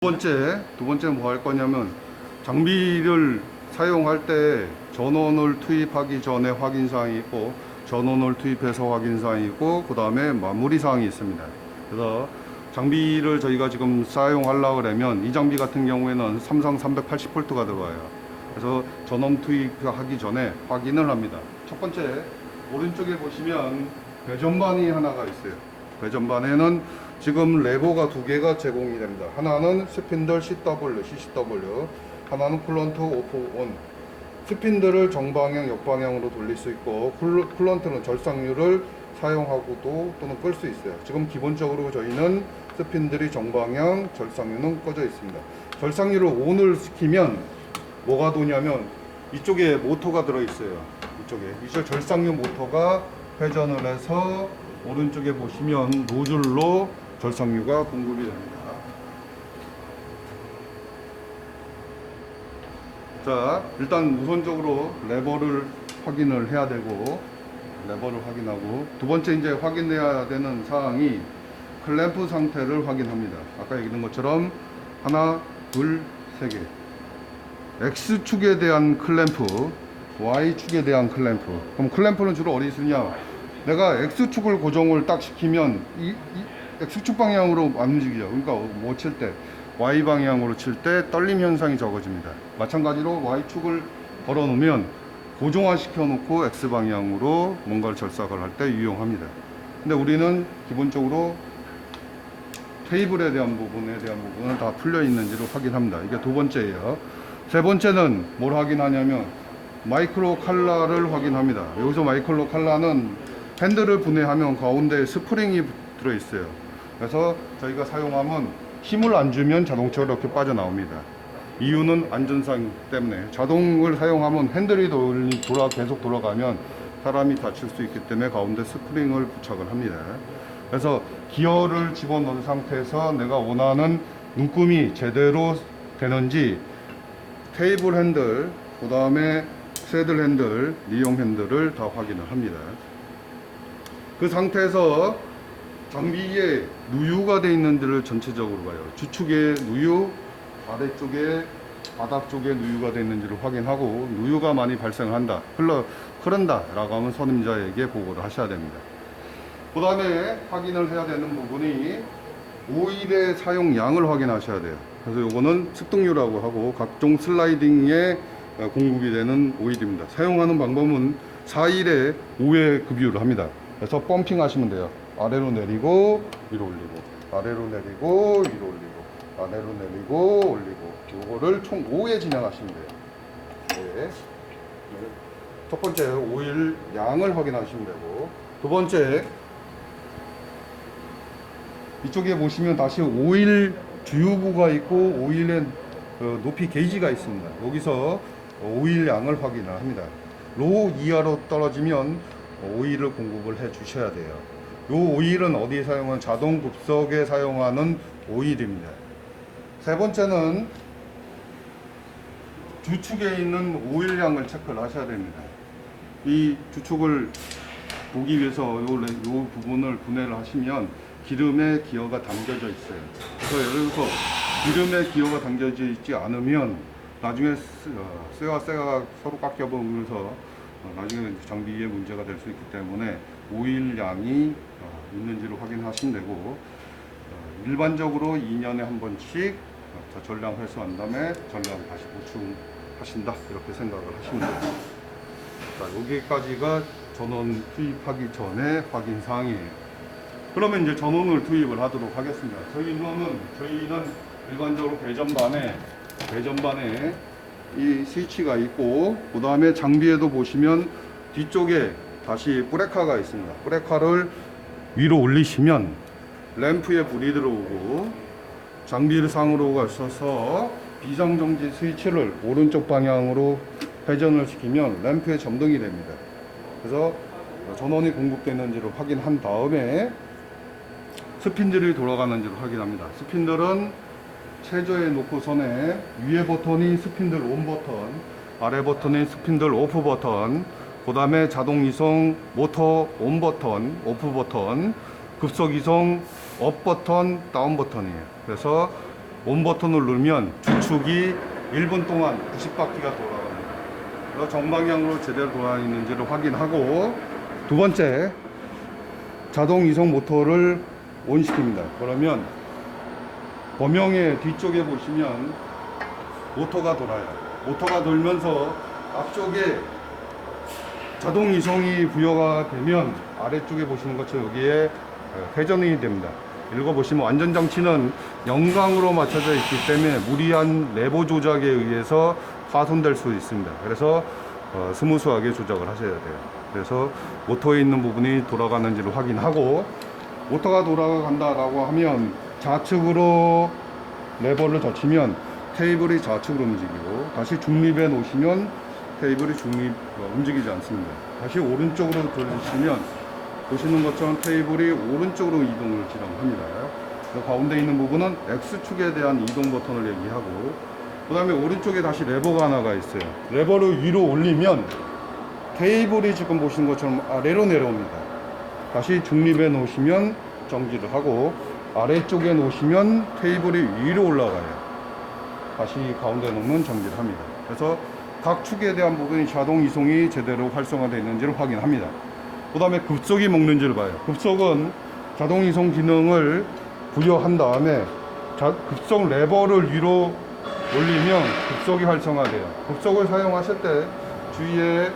두 번째 뭐 할 거냐면 장비를 사용할 때 전원을 투입하기 전에 확인사항이 있고 전원을 투입해서 확인사항이 있고 그 다음에 마무리사항이 있습니다. 그래서 장비를 저희가 지금 사용하려고 그러면 이 장비 같은 경우에는 삼성 380V가 들어가요. 그래서 전원 투입하기 전에 확인을 합니다. 첫 번째 오른쪽에 보시면 배전반이 하나가 있어요. 배전반에는 지금 레버가 두 개가 제공이 됩니다. 하나는 스핀들 CCW, 하나는 쿨런트 오프 온. 스핀들을 정방향, 역방향으로 돌릴 수 있고 쿨런트는 절삭유를 사용하고도 또는 끌 수 있어요. 지금 기본적으로 저희는 스핀들이 정방향, 절삭유는 꺼져 있습니다. 절삭유를 ON을 시키면 뭐가 도냐면 이쪽에 모터가 들어있어요. 이쪽 절삭유 모터가 회전을 해서 오른쪽에 보시면 노즐로 절삭유가 공급이 됩니다. 자, 일단 우선적으로 레버를 확인을 해야 되고, 레버를 확인하고, 두 번째 이제 확인해야 되는 사항이 클램프 상태를 확인합니다. 아까 얘기한 것처럼 하나, 둘, 세 개. X축에 대한 클램프, Y축에 대한 클램프. 그럼 클램프는 주로 어디 쓰냐? 내가 X축을 고정을 딱 시키면 이 X축 방향으로 안 움직이죠. 그러니까 뭐 칠 때 Y 방향으로 칠 때 떨림 현상이 적어집니다. 마찬가지로 Y축을 걸어 놓으면 고정화 시켜 놓고 X 방향으로 뭔가를 절삭을 할 때 유용합니다. 근데 우리는 기본적으로 테이블에 대한 부분은 다 풀려 있는지를 확인합니다. 이게 두 번째예요. 세 번째는 뭘 확인하냐면 마이크로 칼라를 확인합니다. 여기서 마이크로 칼라는 핸들을 분해하면 가운데 스프링이 들어 있어요. 그래서 저희가 사용하면 힘을 안 주면 자동차로 이렇게 빠져나옵니다. 이유는 안전상 때문에 자동을 사용하면 핸들이 계속 돌아가면 사람이 다칠 수 있기 때문에 가운데 스프링을 부착을 합니다. 그래서 기어를 집어넣은 상태에서 내가 원하는 눈금이 제대로 되는지 테이블 핸들, 그 다음에 새들 핸들, 니용 핸들을 다 확인을 합니다. 그 상태에서 장비에 누유가 되어 있는지를 전체적으로 봐요. 주축에 누유, 아래쪽에 바닥 쪽에 누유가 되어 있는지를 확인하고 누유가 많이 발생한다, 흐른다 라고 하면 선임자에게 보고를 하셔야 됩니다. 그 다음에 확인을 해야 되는 부분이 오일의 사용량을 확인하셔야 돼요. 그래서 요거는 습등유라고 하고 각종 슬라이딩에 공급이 되는 오일입니다. 사용하는 방법은 4일에 5회 급유를 합니다. 그래서 펌핑 하시면 돼요. 아래로 내리고 위로 올리고, 아래로 내리고 위로 올리고, 아래로 내리고 올리고. 요거를 총 5회 진행하시면 돼요. 네. 첫 번째 오일 양을 확인하시면 되고, 두 번째 이쪽에 보시면 다시 오일 주유구가 있고 오일의 높이 게이지가 있습니다. 여기서 오일 양을 확인을 합니다. 로 이하로 떨어지면 오일을 공급을 해 주셔야 돼요. 이 오일은 어디에 사용하는 자동 급속에 사용하는 오일입니다. 세 번째는 주축에 있는 오일량을 체크를 하셔야 됩니다. 이 주축을 보기 위해서 요 부분을 분해를 하시면 기름에 기어가 담겨져 있어요. 그래서 예를 들어서 기름에 기어가 담겨져 있지 않으면 나중에 쇠와 쇠가 서로 깎여보면서 나중에 장비에 문제가 될 수 있기 때문에 오일 양이 있는지를 확인하시면 되고, 일반적으로 2년에 한 번씩 전량 회수한 다음에 전량 다시 보충하신다 이렇게 생각을 하시면 돼요. 자, 여기까지가 전원 투입하기 전에 확인 사항이에요. 그러면 이제 전원을 투입을 하도록 하겠습니다. 저희는 일반적으로 배전반에 이 스위치가 있고, 그 다음에 장비에도 보시면 뒤쪽에 다시 브레카가 있습니다. 브레카를 위로 올리시면 램프에 불이 들어오고, 장비를 상으로 가셔서 비상정지 스위치를 오른쪽 방향으로 회전을 시키면 램프에 점등이 됩니다. 그래서 전원이 공급되는지를 확인한 다음에 스핀들이 돌아가는지를 확인합니다. 스핀들은 최저에 놓고선에 위에 버튼이 스핀들 온 버튼, 아래 버튼이 스핀들 오프 버튼, 그 다음에 자동 이송 모터 온 버튼, 오프 버튼, 급속 이송 업 버튼, 다운 버튼이에요. 그래서 온 버튼을 누르면 주축이 1분 동안 90바퀴가 돌아갑니다. 그래서 정방향으로 제대로 돌아 있는지를 확인하고, 두 번째, 자동 이송 모터를 온 시킵니다. 그러면 범용의 뒤쪽에 보시면 모터가 돌아요. 모터가 돌면서 앞쪽에 자동 이송이 부여가 되면 아래쪽에 보시는 것처럼 여기에 회전이 됩니다. 읽어보시면 안전장치는 영광으로 맞춰져 있기 때문에 무리한 레버 조작에 의해서 파손될 수 있습니다. 그래서 스무스하게 조작을 하셔야 돼요. 그래서 모터에 있는 부분이 돌아가는지를 확인하고, 모터가 돌아간다라고 하면 좌측으로 레버를 젖히면 테이블이 좌측으로 움직이고, 다시 중립에 놓으시면 테이블이 움직이지 않습니다. 다시 오른쪽으로 돌리시면 보시는 것처럼 테이블이 오른쪽으로 이동을 지령합니다. 가운데 있는 부분은 X축에 대한 이동 버튼을 얘기하고, 그 다음에 오른쪽에 다시 레버가 하나가 있어요. 레버를 위로 올리면 테이블이 지금 보시는 것처럼 아래로 내려옵니다. 다시 중립에 놓으시면 정지를 하고, 아래쪽에 놓으시면 테이블이 위로 올라가요. 다시 가운데 놓으면 정지를 합니다. 그래서 각 축에 대한 부분이 자동 이송이 제대로 활성화되어 있는지를 확인합니다. 그 다음에 급속이 먹는지를 봐요. 급속은 자동 이송 기능을 부여한 다음에 급속 레버를 위로 올리면 급속이 활성화돼요. 급속을 사용하실 때 주위에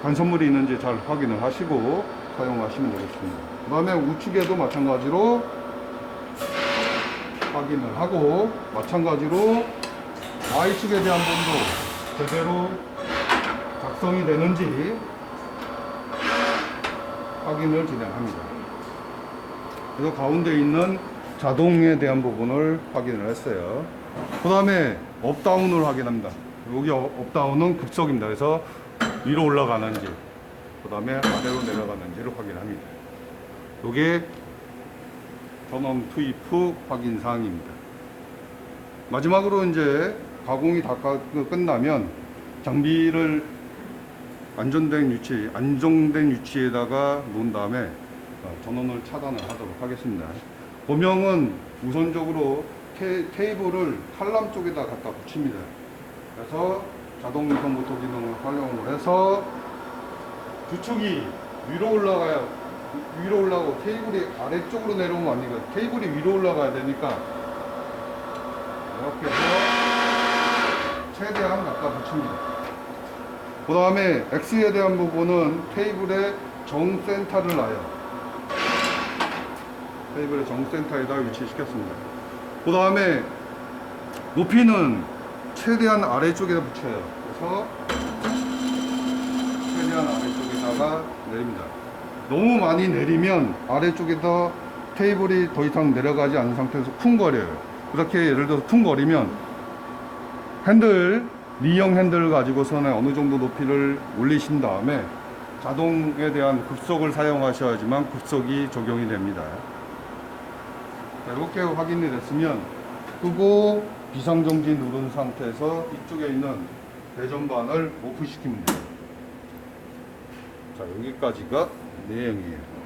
간섭물이 있는지 잘 확인을 하시고 사용하시면 되겠습니다. 그 다음에 우측에도 마찬가지로 확인을 하고, 마찬가지로 Y축에 대한 부분도 제대로 작성이 되는지 확인을 진행합니다. 그래서 가운데 있는 자동에 대한 부분을 확인을 했어요. 그 다음에 업다운을 확인합니다. 여기 업다운은 급속입니다. 그래서 위로 올라가는지, 그 다음에 아래로 내려가는지를 확인합니다. 이게 전원 투입 후 확인 사항입니다. 마지막으로 이제 가공이 다 끝나면 장비를 안정된 위치에다가 놓은 다음에 전원을 차단을 하도록 하겠습니다. 고명은 우선적으로 테이블을 칼럼 쪽에다 갖다 붙입니다. 그래서 자동 이송 모터 기능을 활용을 해서 주축이 위로 올라가요. 위로 올라가고 테이블이 아래쪽으로 내려오면 안 되니까 테이블이 위로 올라가야 되니까 이렇게 해서 최대한 갖다 붙입니다. 그 다음에 X에 대한 부분은 테이블의 정센터를 놔요. 테이블의 정센터에다 위치시켰습니다. 그 다음에 높이는 최대한 아래쪽에다 붙여요. 그래서 최대한 아래쪽에다가 내립니다. 너무 많이 내리면 아래쪽에다 테이블이 더 이상 내려가지 않은 상태에서 쿵거려요. 그렇게 예를 들어서 쿵거리면 리형 핸들을 가지고서는 어느 정도 높이를 올리신 다음에 자동에 대한 급속을 사용하셔야지만 급속이 적용이 됩니다. 자, 이렇게 확인이 됐으면 끄고 비상정지 누른 상태에서 이쪽에 있는 배전반을 오프시킵니다. 자, 여기까지가 내용이에요.